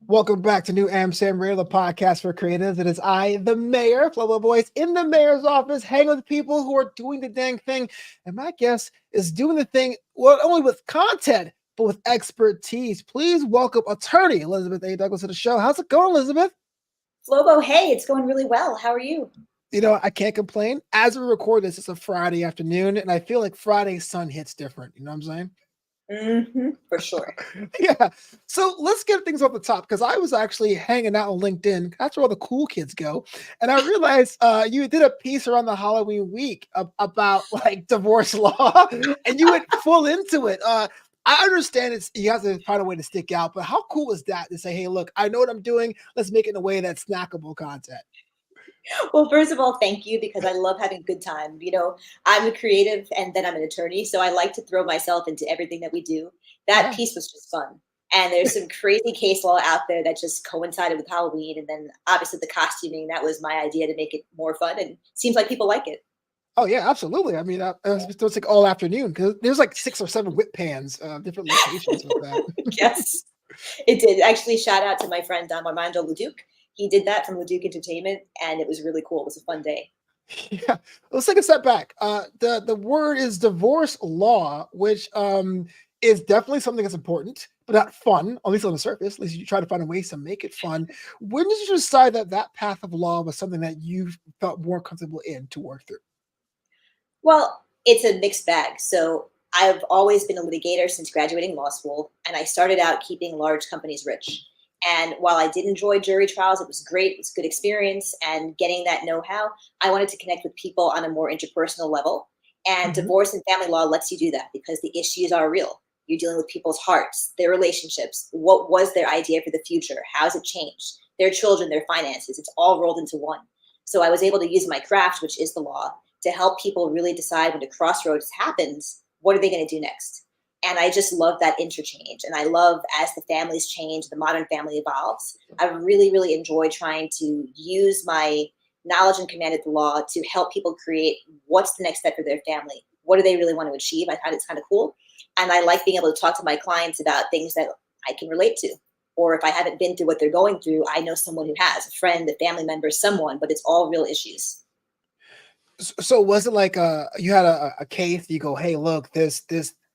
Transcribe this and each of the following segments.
Welcome back to New Amsterdam Radio, the podcast for creatives. It is I, the mayor, Flobo Boyce, in the mayor's office, hanging with people who are doing the dang thing. And my guest is doing the thing, well, not only with content, but with expertise. Please welcome attorney Elizabeth A. Douglas to the show. How's it going, Elizabeth? Flobo, hey, it's going really well. How are you? I can't complain. As we record this, it's a Friday afternoon, and I feel like Friday's sun hits different. You know what I'm saying? For sure. Yeah. So let's get things off the top because I was actually hanging out on LinkedIn. That's where all the cool kids go. And I realized you did a piece around the Halloween week about like divorce law and you went full into it. I understand you have to find a way to stick out, but how cool is that to say, hey, look, I know what I'm doing. Let's make it in a way that's snackable content. Well, first of all, thank you because I love having a good time. I'm a creative and then I'm an attorney, so I like to throw myself into everything that we do. That Yeah. piece was just fun. And there's some crazy case law out there that just coincided with Halloween. And then obviously the costuming, that was my idea to make it more fun. And seems like people like it. Oh yeah, absolutely. I mean, it's like all afternoon because there's like 6 or 7 whip pans, different locations with that. Yes, it did. Actually, shout out to my friend Armando Leduc. He did that from Leduc Entertainment, and it was really cool. It was a fun day. Yeah, let's take a step back. The word is divorce law, which is definitely something that's important, but not fun. At least on the surface. At least you try to find a ways to make it fun. When did you decide that that path of law was something that you felt more comfortable in to work through? Well, it's a mixed bag. So I've always been a litigator since graduating law school, and I started out keeping large companies rich. And while I did enjoy jury trials, it was great. It was a good experience. And getting that know how, I wanted to connect with people on a more interpersonal level. And Hmm. divorce and family law lets you do that because the issues are real. You're dealing with people's hearts, their relationships. What was their idea for the future? How's it changed? Their children, their finances. It's all rolled into one. So I was able to use my craft, which is the law, to help people really decide when the crossroads happens, what are they going to do next? And I just love that interchange. And I love as the families change, the modern family evolves. I really, really enjoy trying to use my knowledge and command of the law to help people create what's the next step for their family. What do they really want to achieve? I find it's kind of cool. And I like being able to talk to my clients about things that I can relate to. Or if I haven't been through what they're going through, I know someone who has a friend, a family member, someone, but it's all real issues. So was it like you had a case? You go, hey, look, this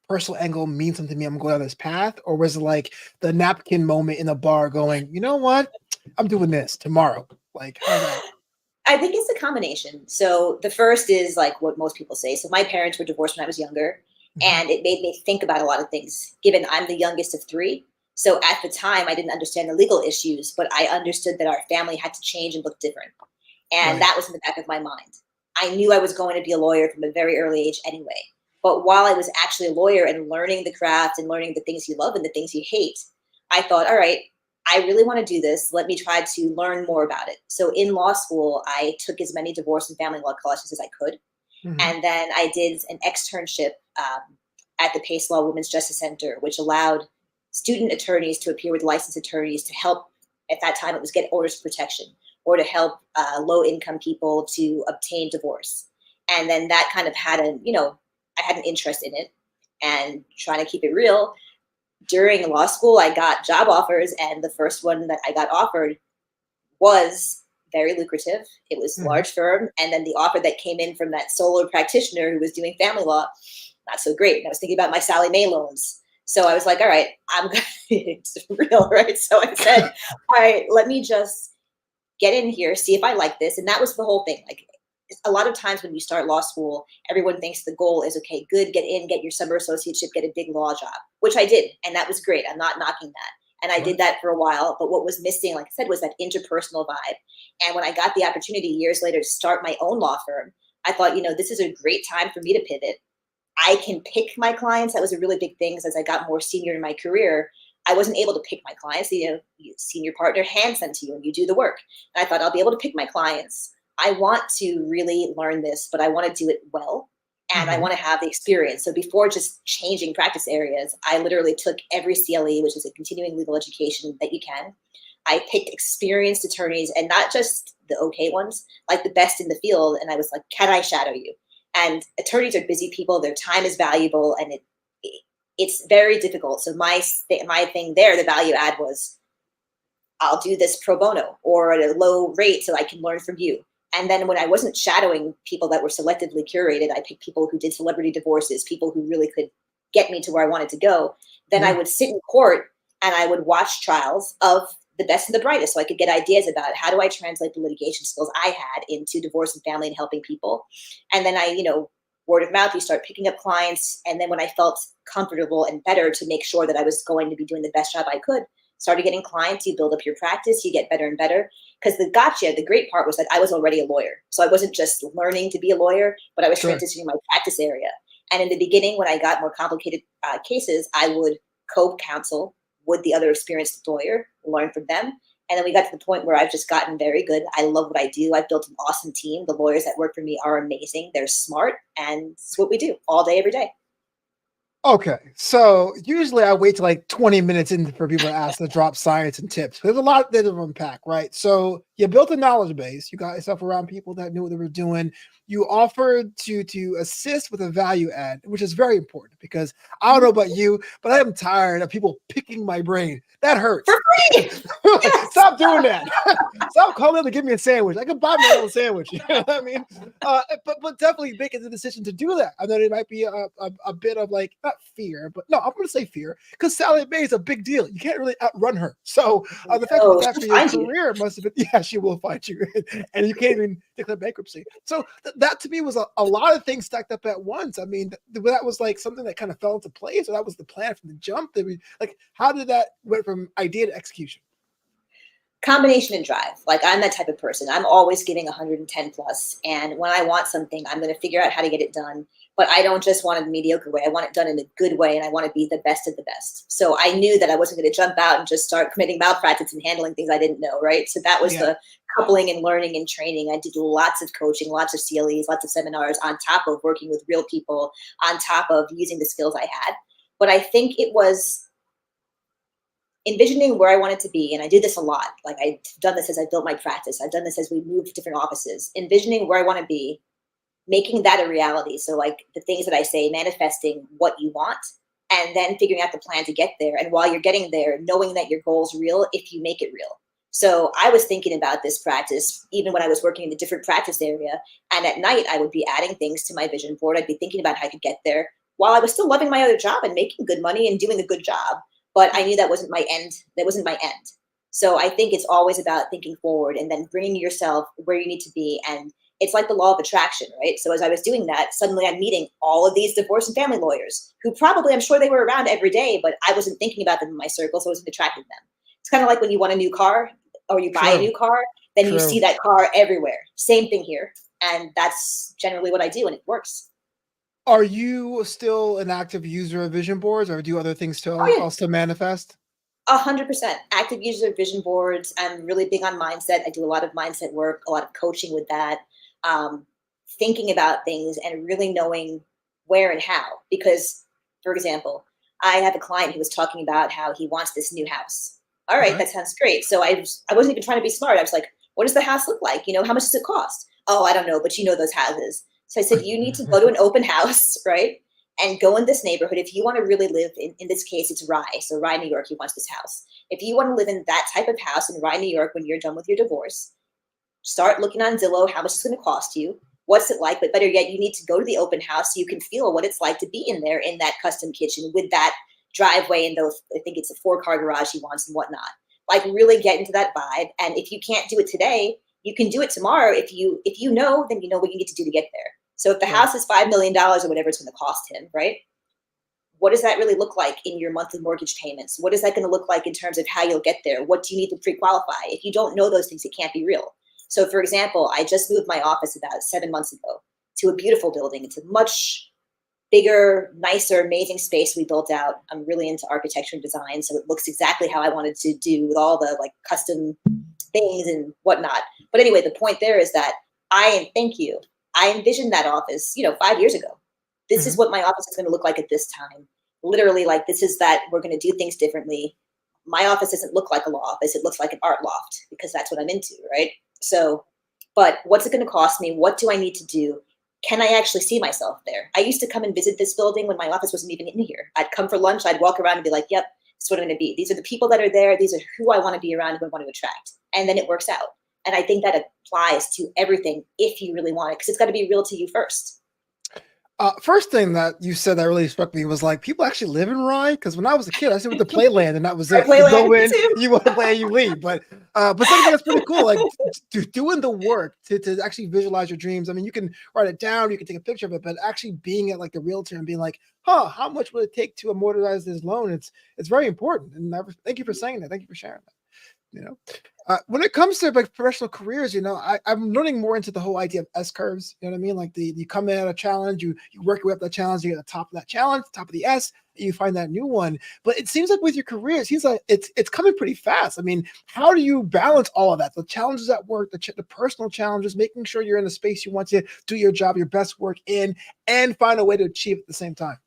personal angle means something to me. I'm going down this path, or was it like the napkin moment in the bar, going, you know what, I'm doing this tomorrow? Like, how's that? I think it's a combination. So the first is like what most people say. So my parents were divorced when I was younger, Mhm. and it made me think about a lot of things, given I'm the youngest of three. So at the time, I didn't understand the legal issues, but I understood that our family had to change and look different. And Right. that was in the back of my mind. I knew I was going to be a lawyer from a very early age anyway. But while I was actually a lawyer and learning the craft and learning the things you love and the things you hate, I thought, all right, I really want to do this. Let me try to learn more about it. So in law school, I took as many divorce and family law classes as I could. Mhm. And then I did an externship at the Pace Law Women's Justice Center, which allowed student attorneys to appear with licensed attorneys to help, at that time, it was get orders of protection or to help low income people to obtain divorce. And then that kind of had I had an interest in it and trying to keep it real. During law school, I got job offers, and the first one that I got offered was very lucrative. It was a Mhm. large firm. And then the offer that came in from that solo practitioner who was doing family law, not so great. And I was thinking about my Sally Mae loans. So I was like, all right, I'm going it's real, right? So I said, all right, let me just get in here, see if I like this. And that was the whole thing. Like a lot of times when you start law school, everyone thinks the goal is okay, good, get in, get your summer associateship, get a big law job, which I did. And that was great. I'm not knocking that. And I Right. did that for a while. But what was missing, like I said, was that interpersonal vibe. And when I got the opportunity years later to start my own law firm, I thought, this is a great time for me to pivot. I can pick my clients. That was a really big thing. As I got more senior in my career, I wasn't able to pick my clients. Senior partner hands them to you and you do the work. And I thought I'll be able to pick my clients. I want to really learn this, but I want to do it well. And I Mhm. want to have the experience. So before just changing practice areas, I literally took every CLE, which is a continuing legal education that you can. I picked experienced attorneys and not just the okay ones, like the best in the field. And I was like, can I shadow you? And attorneys are busy people; their time is valuable, and it's very difficult. So my thing there, the value add was I'll do this pro bono or at a low rate so I can learn from you. And then when I wasn't shadowing people that were selectively curated, I picked people who did celebrity divorces, people who really could get me to where I wanted to go. Then I would sit in court and I would watch trials of the best and the brightest so I could get ideas about how do I translate the litigation skills I had into divorce and family and helping people. And then I, word of mouth, you start picking up clients. And then when I felt comfortable and better to make sure that I was going to be doing the best job I could, started getting clients, you build up your practice, you get better and better. Because the great part was that I was already a lawyer. So I wasn't just learning to be a lawyer, but I was transitioning my practice area. And in the beginning, when I got more complicated cases, I would co-counsel with the other experienced lawyer, learn from them. And then we got to the point where I've just gotten very good. I love what I do. I've built an awesome team. The lawyers that work for me are amazing. They're smart. And it's what we do all day, every day. Okay, so usually I wait till like 20 minutes in for people to ask to drop science and tips. There's a lot there to unpack, right? So you built a knowledge base. You got yourself around people that knew what they were doing. You offered to assist with a value add, which is very important because I don't know about you, but I am tired of people picking my brain. That hurts. For free. Yes. Stop doing that. Stop calling them to give me a sandwich. I can buy my own sandwich. You know what I mean? But definitely making the decision to do that. I know it might be a bit of like, not fear, but no, I'm going to say fear because Sally Mae is a big deal. You can't really outrun her. So the fact that for your career must have been, yeah, she will find you. And you can't even declare bankruptcy. So that to me was a lot of things stacked up at once. I mean, that was like something that kind of fell into place. So that was the plan from the jump. How did that went from idea to execution? Combination and drive. Like I'm that type of person. I'm always giving 110 plus. And when I want something, I'm going to figure out how to get it done. But I don't just want it a mediocre way. I want it done in a good way. And I want to be the best of the best. So I knew that I wasn't going to jump out and just start committing malpractice and handling things I didn't know. Right. So that was the coupling and learning and training. I did lots of coaching, lots of CLEs, lots of seminars on top of working with real people, on top of using the skills I had. But I think it was envisioning where I wanted to be. And I did this a lot. Like I've done this as I built my practice. I've done this as we moved different offices, envisioning where I want to be, making that a reality. So like the things that I say, manifesting what you want, and then figuring out the plan to get there. And while you're getting there, knowing that your goal's real if you make it real. So I was thinking about this practice, even when I was working in a different practice area. And at night, I would be adding things to my vision board. I'd be thinking about how I could get there while I was still loving my other job and making good money and doing a good job. But I knew that wasn't my end. That wasn't my end. So I think it's always about thinking forward and then bringing yourself where you need to be. And it's like the law of attraction, right? So as I was doing that, suddenly I'm meeting all of these divorce and family lawyers who probably, I'm sure they were around every day, but I wasn't thinking about them in my circle, so I wasn't attracting them. It's kind of like when you want a new car or you buy a new car, then you see that car everywhere. Same thing here. And that's generally what I do, and it works. Are you still an active user of vision boards, or do other things to also manifest? 100% active user of vision boards. I'm really big on mindset. I do a lot of mindset work, a lot of coaching with that, thinking about things and really knowing where and how. Because, for example, I have a client who was talking about how he wants this new house. All right, that sounds great. So I wasn't even trying to be smart. I was like, what does the house look like? How much does it cost? Oh, I don't know, but you know those houses. So I said, you need to go to an open house, right? And go in this neighborhood. If you want to really live in this case, it's Rye. So Rye, New York, he wants this house. If you want to live in that type of house in Rye, New York, when you're done with your divorce, start looking on Zillow, how much it's going to cost you. What's it like? But better yet, you need to go to the open house so you can feel what it's like to be in there in that custom kitchen with that driveway and those, I think it's a 4-car garage he wants and whatnot. Like really get into that vibe. And if you can't do it today, you can do it tomorrow. If you know, then you know what you need to do to get there. So if the house is $5 million or whatever it's going to cost him, right? What does that really look like in your monthly mortgage payments? What is that going to look like in terms of how you'll get there? What do you need to pre-qualify? If you don't know those things, it can't be real. So for example, I just moved my office about 7 months ago to a beautiful building. It's a much bigger, nicer, amazing space we built out. I'm really into architecture and design, so it looks exactly how I wanted to do with all the like custom things and whatnot. But anyway, the point there is that I envisioned that office, 5 years ago. This is what my office is going to look like at this time. Literally, like this is that we're going to do things differently. My office doesn't look like a law office. It looks like an art loft because that's what I'm into, right? So, but what's it going to cost me? What do I need to do? Can I actually see myself there? I used to come and visit this building when my office wasn't even in here. I'd come for lunch. I'd walk around and be like, yep, It's what I'm going to be. These are the people that are there. These are who I want to be around, who I want to attract. And then it works out. And I think that applies to everything if you really want it, because it's got to be real to you first. First thing that you said that really struck me was like people actually live in Rye. Because when I was a kid, I used to the Playland, and that was it. You Playland, go me in, too. you want to play, and you leave. But something that's pretty cool, like doing the work to actually visualize your dreams. I mean, you can write it down, you can take a picture of it, but actually being at like the realtor and being like, huh, how much would it take to amortize this loan? It's very important. And thank you for saying that. Thank you for sharing that. You know, when it comes to like professional careers, I'm learning more into the whole idea of S curves. You know what I mean? Like you come in at a challenge, you work your way up that challenge, you get the top of that challenge, top of the S, and you find that new one. But it seems like with your career, it seems like it's coming pretty fast. I mean, how do you balance all of that? The challenges at work, the personal challenges, making sure you're in the space you want to do your job, your best work in, and find a way to achieve at the same time.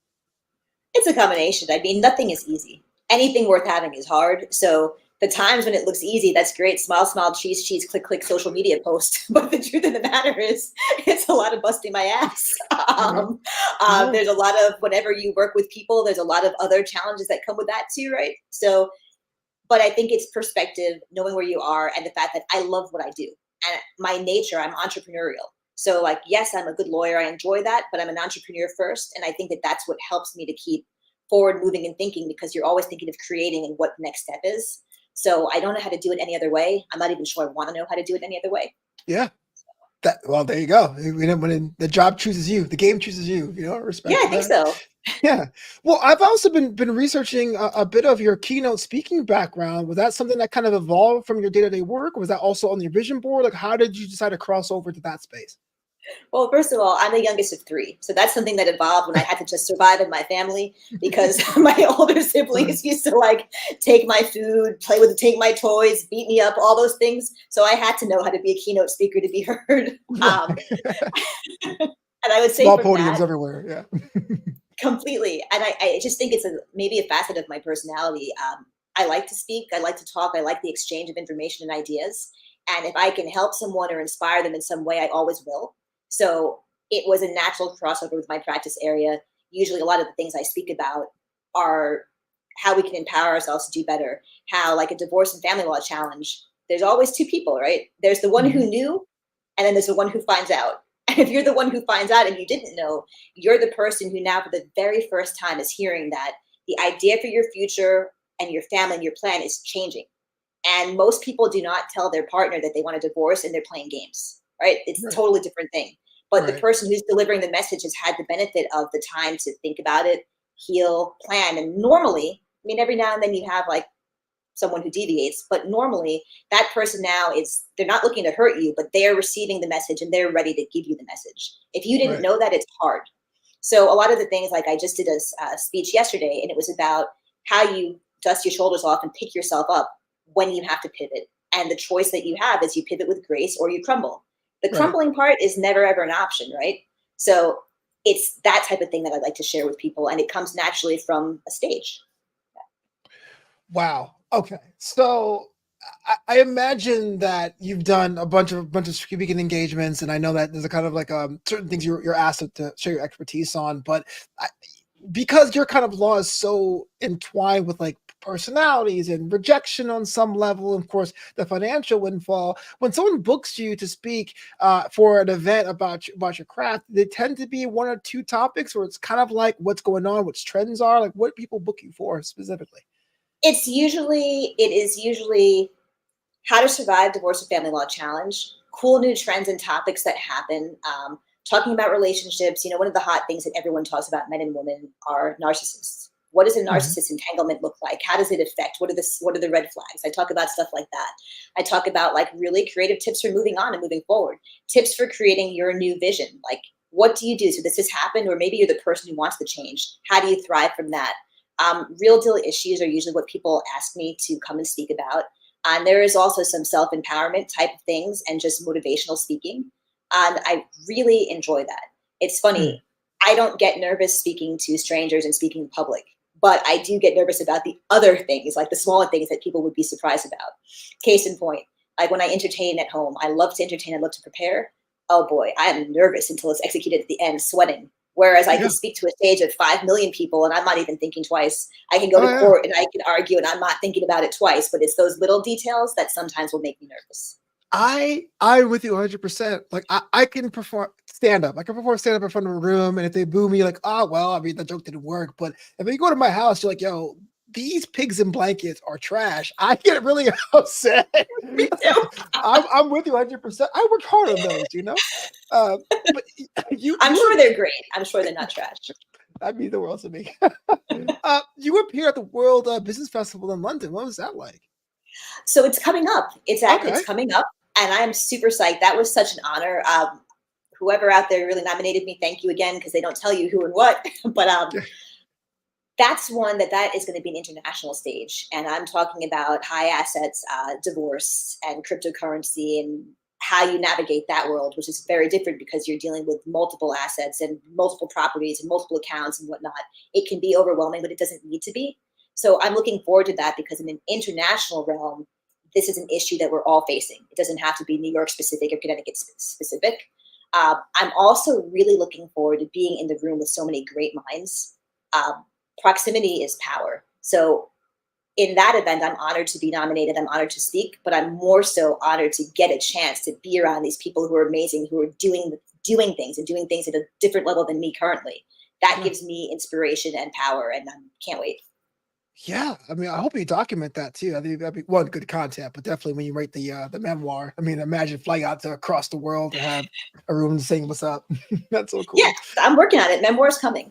It's a combination. I mean, nothing is easy. Anything worth having is hard. So the times when it looks easy, that's great. Smile, smile, cheese, cheese, click, click, social media post. But the truth of the matter is, it's a lot of busting my ass. There's a lot of, whenever you work with people, there's a lot of other challenges that come with that too, right? So, but I think it's perspective, knowing where you are, and the fact that I love what I do. And my nature, I'm entrepreneurial. So like, yes, I'm a good lawyer. I enjoy that, but I'm an entrepreneur first. And I think that that's what helps me to keep forward moving and thinking, because you're always thinking of creating and what the next step is. So I don't know how to do it any other way. I'm not even sure I want to know how to do it any other way. Yeah. Well, there you go. When the job chooses you, the game chooses you. Respect. Yeah, I think so. Yeah. Well, I've also been researching a bit of your keynote speaking background. Was that something that kind of evolved from your day-to-day work? Or was that also on your vision board? Like, how did you decide to cross over to that space? Well, first of all, I'm the youngest of three. So that's something that evolved when I had to just survive in my family, because my older siblings used to like take my food, take my toys, beat me up, all those things. So I had to know how to be a keynote speaker to be heard. And I would say small from podiums that, everywhere. Yeah. completely. And I just think it's maybe a facet of my personality. I like to speak. I like to talk. I like the exchange of information and ideas. And if I can help someone or inspire them in some way, I always will. So it was a natural crossover with my practice area. Usually a lot of the things I speak about are how we can empower ourselves to do better. How, like a divorce and family law challenge, there's always two people, right? There's the one who knew, and then there's the one who finds out. And if you're the one who finds out and you didn't know, you're the person who now for the very first time is hearing that the idea for your future and your family and your plan is changing. And most people do not tell their partner that they want a divorce and they're playing games, right? It's a totally different thing. But the person who's delivering the message has had the benefit of the time to think about it, heal, plan. And normally, I mean, every now and then you have like someone who deviates, but normally that person now they're not looking to hurt you, but they're receiving the message and they're ready to give you the message. If you didn't know that, it's hard. So a lot of the things, like I just did a speech yesterday, and it was about how you dust your shoulders off and pick yourself up when you have to pivot. And the choice that you have is you pivot with grace or you crumble. The crumbling part is never, ever an option, right? So it's that type of thing that I'd like to share with people. And it comes naturally from a stage. Wow. Okay. So I imagine that you've done a bunch of speaking engagements, and I know that there's a kind of like certain things you're asked to share your expertise on, but because your kind of law is so entwined with like personalities and rejection on some level, and of course the financial windfall, when someone books you to speak for an event about your craft, they tend to be one or two topics, or it's kind of like what's going on, what trends are, like what people book you for specifically. It is usually how to survive divorce and family law challenge, cool new trends and topics that happen, talking about relationships. One of the hot things that everyone talks about, men and women, are narcissists. What does a narcissist entanglement look like? How does it affect? What are the red flags? I talk about stuff like that. I talk about like really creative tips for moving on and moving forward, tips for creating your new vision. Like, what do you do? So this has happened, or maybe you're the person who wants the change. How do you thrive from that? Real deal issues are usually what people ask me to come and speak about. And there is also some self-empowerment type of things and just motivational speaking. And I really enjoy that. It's funny. I don't get nervous speaking to strangers and speaking in public, but I do get nervous about the other things, like the smaller things that people would be surprised about. Case in point, like when I entertain at home, I love to entertain. I love to prepare. Oh boy, I am nervous until it's executed at the end, sweating. Whereas I Yeah. could speak to a stage of 5 million people and I'm not even thinking twice. I can go Oh, to yeah. court and I can argue and I'm not thinking about it twice, but it's those little details that sometimes will make me nervous. I'm with you 100%. Like I can perform stand up. I can perform stand up in front of a room, and if they boo me, like, oh well, I mean that joke didn't work. But if you go to my house, you're like, yo, these pigs in blankets are trash. I get really upset. Me too. I'm with you 100%. I work hard on those, you know. But I'm you sure were they're great. I'm sure they're not trash. that means the world to me. You appeared at the World Business Festival in London. What was that like? So it's coming up. It's Okay. coming up, and I am super psyched. That was such an honor. Whoever out there really nominated me, thank you again, because they don't tell you who and what. But that's one that is going to be an international stage, and I'm talking about high assets, divorce, and cryptocurrency, and how you navigate that world, which is very different because you're dealing with multiple assets and multiple properties and multiple accounts and whatnot. It can be overwhelming, but it doesn't need to be. So I'm looking forward to that because in an international realm, this is an issue that we're all facing. It doesn't have to be New York specific or Connecticut specific. I'm also really looking forward to being in the room with so many great minds. Proximity is power. So in that event, I'm honored to be nominated. I'm honored to speak, but I'm more so honored to get a chance to be around these people who are amazing, who are doing things and doing things at a different level than me currently. That Yeah. gives me inspiration and power, and I can't wait. Yeah, I mean, I hope you document that too. I think that'd be one good content, but definitely when you write the memoir. I mean, imagine flying out to across the world to have a room saying "What's up." That's so Yeah, cool. I'm working on it. Memoir's coming.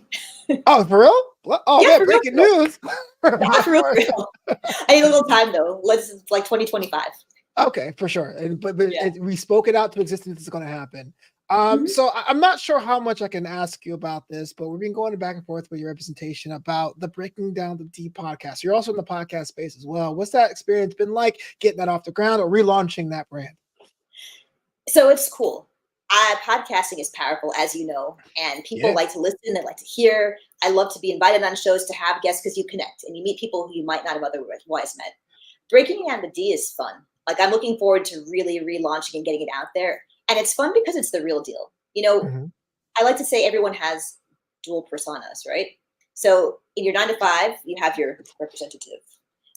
Oh, for real? Oh Yeah, man, for real, breaking for real. news! Yeah, for real, for real. I need a little time though. Let's like 2025. Okay, for sure. And but Yeah. we spoke it out to existence. It's going to happen. Mhm. So I'm not sure how much I can ask you about this, but we've been going back and forth with your representation about the Breaking Down the D podcast. You're also in the podcast space as well. What's that experience been like getting that off the ground or relaunching that brand? So it's cool. Podcasting is powerful, as you know, and people Yeah. like to listen. They like to hear. I love to be invited on shows to have guests because you connect and you meet people who you might not have otherwise met. Breaking down the D is fun. Like I'm looking forward to really relaunching and getting it out there. And it's fun because it's the real deal. You know, Mhm. I like to say everyone has dual personas, right? So in your 9 to 5, you have your representative.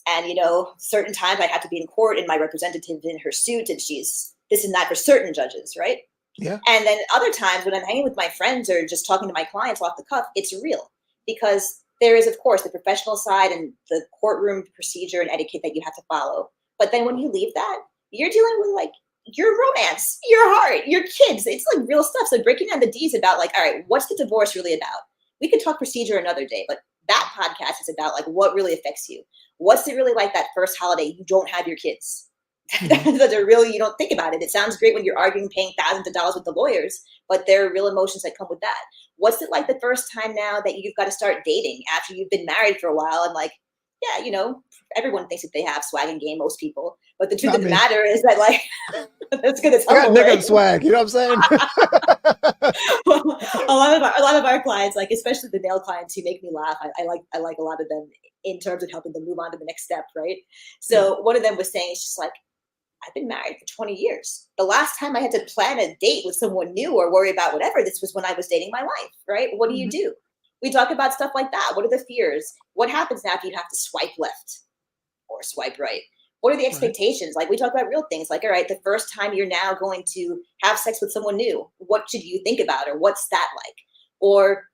And you know, certain times I have to be in court and my representative in her suit and she's this and that for certain judges, right? Yeah. And then other times when I'm hanging with my friends or just talking to my clients off the cuff, it's real because there is, of course, the professional side and the courtroom procedure and etiquette that you have to follow. But then when you leave that, you're dealing with like your romance, your heart, your kids. It's like real stuff. So breaking down the D's about like, all right, what's the divorce really about? We could talk procedure another day, but that podcast is about like what really affects you. What's it really like that first holiday you don't have your kids? Mhm. That are really, you don't think about it. It sounds great when you're arguing, paying thousands of dollars with the lawyers, but there are real emotions that come with that. What's it like the first time now that you've got to start dating after you've been married for a while? And like, yeah, you know, everyone thinks that they have swag and game, most people. But the truth Not of the me. matter is that like, let's get this I got humble, negative right? swag. You know what I'm saying? A lot of our clients, like especially the male clients who make me laugh, I like a lot of them in terms of helping them move on to the next step, right? Yeah. So one of them was saying, it's just like, I've been married for 20 years. The last time I had to plan a date with someone new or worry about whatever, this was when I was dating my wife, right? What do you Mhm. do? We talk about stuff like that. What are the fears? What happens now if you have to swipe left or swipe right? What are the Right. expectations? Like we talk about real things like, all right, the first time you're now going to have sex with someone new, what should you think about or what's that like? Or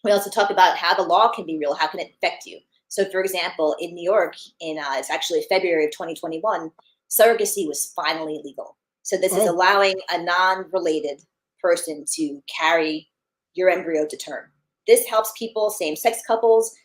we also talk about how the law can be real. How can it affect you? So, for example, in New York, it's actually February of 2021, surrogacy was finally legal. So this is Oh, allowing a non-related person to carry your embryo to term. This helps people, same-sex couples,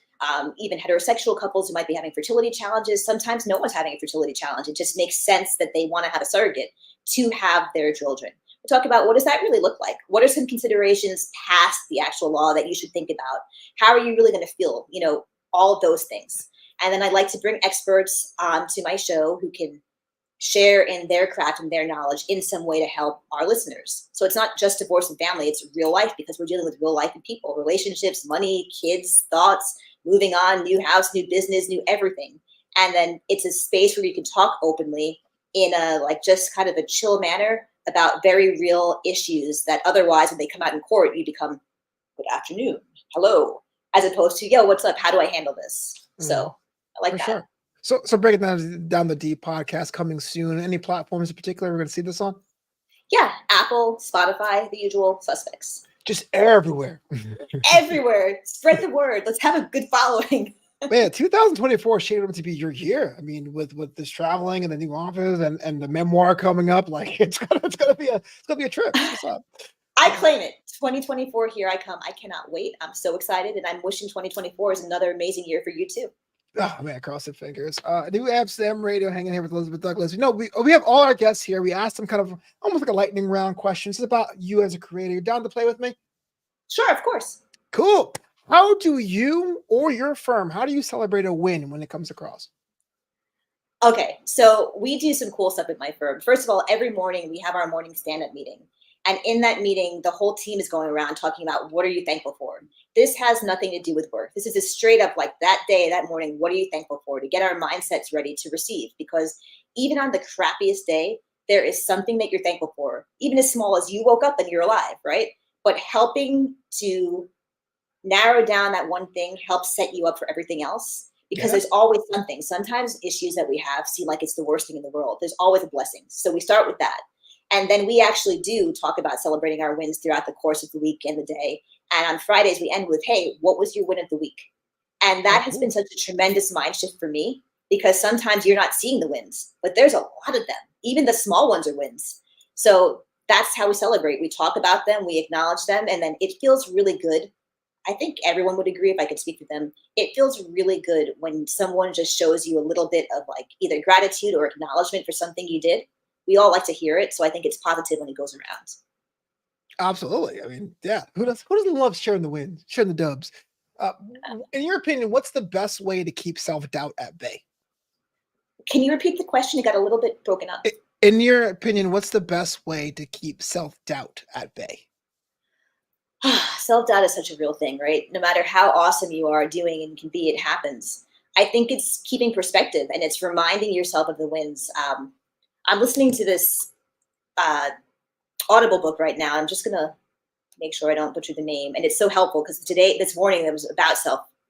even heterosexual couples who might be having fertility challenges. Sometimes no one's having a fertility challenge. It just makes sense that they want to have a surrogate to have their children. We talk about what does that really look like? What are some considerations past the actual law that you should think about? How are you really going to feel? You know, all of those things. And then I like to bring experts onto my show who can share in their craft and their knowledge in some way to help our listeners. So it's not just divorce and family, it's real life because we're dealing with real life and people, relationships, money, kids, thoughts, moving on, new house, new business, new everything. And then it's a space where you can talk openly in a like just kind of a chill manner about very real issues that otherwise when they come out in court, you become good afternoon, hello, as opposed to, yo, what's up? How do I handle this? So I like For that. sure. So breaking down the D podcast coming soon. Any platforms in particular we're going to see this on? Yeah, Apple, Spotify, the usual suspects. Just everywhere. Everywhere. Spread the word. Let's have a good following. Man, 2024 shaped up to be your year. I mean, with this traveling and the new office and the memoir coming up, like it's gonna be a trip. What's up? I claim it. 2024, here I come. I cannot wait. I'm so excited, and I'm wishing 2024 is another amazing year for you too. Oh man, cross the fingers. New Amsterdam Radio hanging here with Elizabeth Douglas. You know, we have all our guests here. We asked them kind of almost like a lightning round questions. It's about you as a creator. You're down to play with me? Sure, of course. Cool. How do you or your firm, how do you celebrate a win when it comes across? Okay, so we do some cool stuff at my firm. First of all, every morning we have our morning stand-up meeting. And in that meeting, the whole team is going around talking about what are you thankful for? This has nothing to do with work. This is a straight up like that day, that morning, what are you thankful for? To get our mindsets ready to receive. Because even on the crappiest day, there is something that you're thankful for, even as small as you woke up and you're alive, right? But helping to narrow down that one thing helps set you up for everything else. Because there's always something. Sometimes issues that we have seem like it's the worst thing in the world. There's always a blessing. So we start with that. And then we actually do talk about celebrating our wins throughout the course of the week and the day. And on Fridays, we end with, hey, what was your win of the week? And that has been such a tremendous mind shift for me, because sometimes you're not seeing the wins, but there's a lot of them. Even the small ones are wins. So that's how we celebrate. We talk about them, we acknowledge them, and then it feels really good. I think everyone would agree if I could speak for them. It feels really good when someone just shows you a little bit of like either gratitude or acknowledgement for something you did. We all like to hear it. So I think it's positive when it goes around. Absolutely. I mean, yeah. Who doesn't love sharing the wins, sharing the dubs? Uh, in your opinion, what's the best way to keep self-doubt at bay? Can you repeat the question? It got a little bit broken up. In your opinion, what's the best way to keep self-doubt at bay? Self-doubt is such a real thing, right? No matter how awesome you are doing and can be, it happens. I think it's keeping perspective, and it's reminding yourself of the wins. I'm listening to this Audible book right now. I'm just gonna make sure I don't butcher the name, and it's so helpful because this morning it was about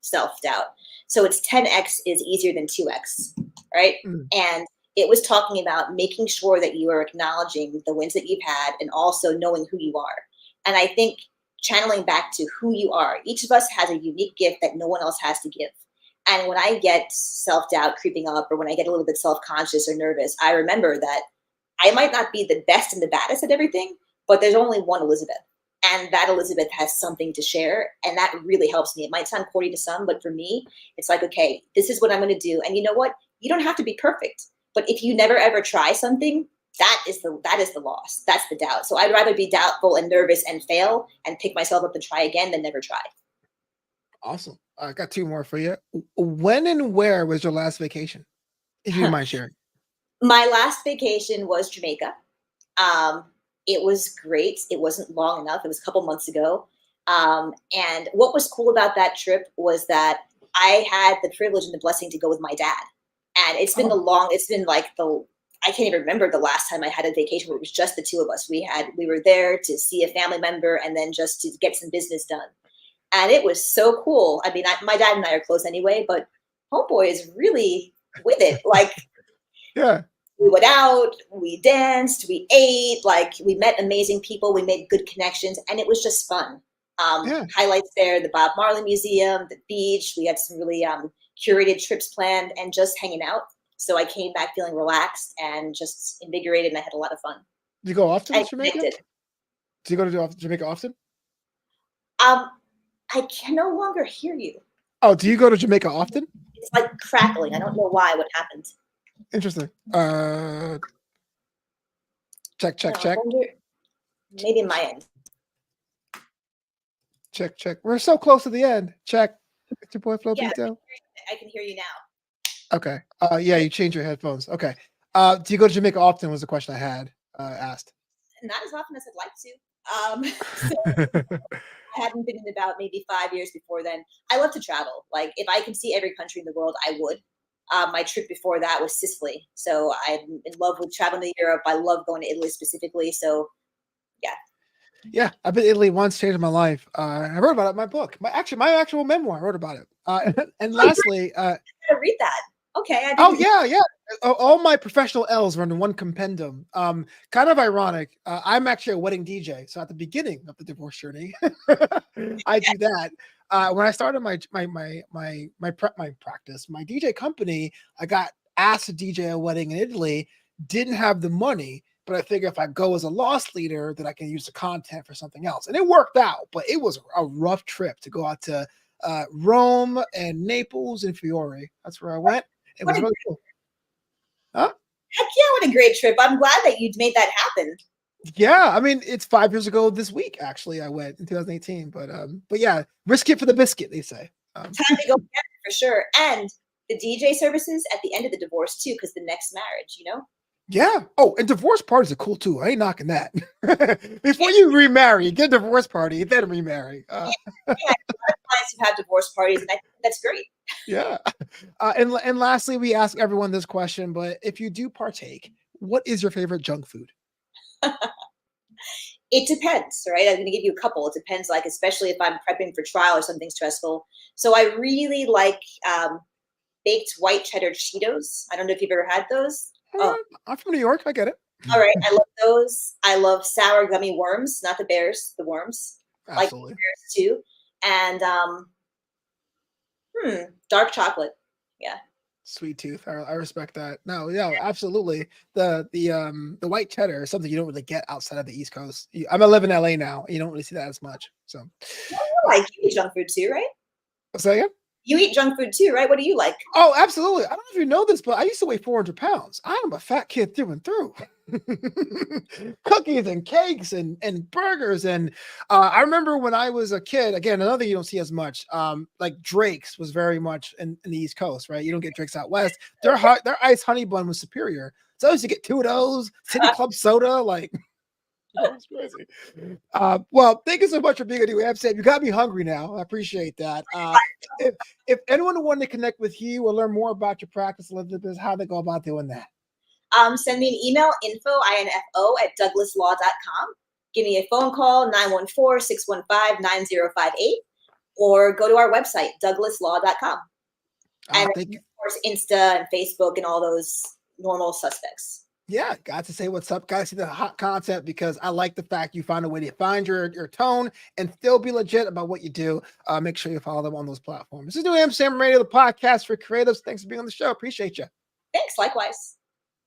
self-doubt. So it's 10x is easier than 2x, right? And it was talking about making sure that you are acknowledging the wins that you've had and also knowing who you are. And I think channeling back to who you are. Each of us has a unique gift that no one else has to give. And when I get self-doubt creeping up, or when I get a little bit self-conscious or nervous, I remember that I might not be the best and the baddest at everything, but there's only one Elizabeth. And that Elizabeth has something to share. And that really helps me. It might sound corny to some, but for me, it's like, okay, this is what I'm going to do. And you know what? You don't have to be perfect. But if you never ever try something, that is the loss. That's the doubt. So I'd rather be doubtful and nervous and fail and pick myself up and try again than never try. Awesome. I got two more for you. When and where was your last vacation? If you mind sharing. My last vacation was Jamaica. It was great. It wasn't long enough. It was a couple months ago. And what was cool about that trip was that I had the privilege and the blessing to go with my dad. And it's been I can't even remember the last time I had a vacation where it was just the two of us. We were there to see a family member and then just to get some business done. And it was so cool. I mean, my dad and I are close anyway, but homeboy is really with it. Like, yeah, we went out, we danced, we ate, like we met amazing people. We made good connections and it was just fun. Highlights there, the Bob Marley Museum, the beach. We had some really curated trips planned and just hanging out. So I came back feeling relaxed and just invigorated, and I had a lot of fun. Do you go often to Jamaica? Do you go to Jamaica often? I can no longer hear you. Oh, do you go to Jamaica often? It's like crackling. I don't know why. What happened? Interesting. Check. Maybe my end. Check. We're so close to the end. Check. It's your boy Flobo. Yeah, I can hear you now. Okay. Yeah, you changed your headphones. Okay. Do you go to Jamaica often was the question I had asked. Not as often as I'd like to. So I hadn't been in about maybe 5 years before then. I love to travel. Like if I can see every country in the world, I would. My trip before that was Sicily. So I'm in love with traveling to Europe. I love going to Italy specifically. So yeah. Yeah, I've been to Italy once, changed my life. I wrote about it in my book. My actual memoir. I wrote about it. And Oh, lastly, I gotta read that. Okay, I oh didn't. yeah, yeah. All my professional L's were in one compendium. Kind of ironic. I'm actually a wedding DJ, so at the beginning of the divorce journey, I do that. When I started my practice, my DJ company, I got asked to DJ a wedding in Italy. Didn't have the money, but I figure if I go as a loss leader, then I can use the content for something else, and it worked out. But it was a rough trip to go out to Rome and Naples and Fiore. That's where I went. It What was a really cool. Huh? heck yeah! What a great trip. I'm glad that you made that happen. Yeah, I mean, it's 5 years ago this week. Actually, I went in 2018, but yeah, risk it for the biscuit, they say. Time to go again for sure. And the DJ services at the end of the divorce too, because the next marriage, you know. Yeah. Oh, and divorce parties are cool too. I ain't knocking that. Before you remarry, get a divorce party, then remarry. Yeah, I have a lot of clients who have divorce parties, and I think that's great. Yeah. And lastly, we ask everyone this question, but if you do partake, what is your favorite junk food? It depends, right? I'm going to give you a couple. It depends, like especially if I'm prepping for trial or something stressful. So I really like baked white cheddar Cheetos. I don't know if you've ever had those. Oh, I'm from New York. I get it. all right. I love those. I love sour gummy worms, not the bears, the worms. Like Absolutely. bears too. And dark chocolate. Yeah. Sweet tooth. I respect that. No, yeah, absolutely. The white cheddar is something you don't really get outside of the East Coast. I'm live in LA now. You don't really see that as much. So, Like you eat junk food too, right? say again? You eat junk food too, right? What do you like? Oh, absolutely. I don't know if you know this, but I used to weigh 400 pounds. I am a fat kid through and through. Cookies and cakes and burgers. And I remember when I was a kid, again, another thing you don't see as much, like Drake's was very much in the East Coast, right? You don't get Drake's out West. Their iced honey bun was superior. So I used to get two of those, City Club soda, like that was crazy. Well, thank you so much for being on the website. You got me hungry now. I appreciate that. If anyone wanted to connect with you or learn more about your practice, Elizabeth, how they go about doing that? Send me an email, info at douglaslaw.com. Give me a phone call, 914-615-9058, or go to our website, douglaslaw.com. And of Thank you. course, Insta and Facebook and all those normal suspects. Yeah, got to say what's up. Got to see the hot content because I like the fact you find a way to find your tone and still be legit about what you do. Make sure you follow them on those platforms. This is New Amsterdam Radio, the podcast for creatives. Thanks for being on the show. Appreciate you. Thanks, likewise.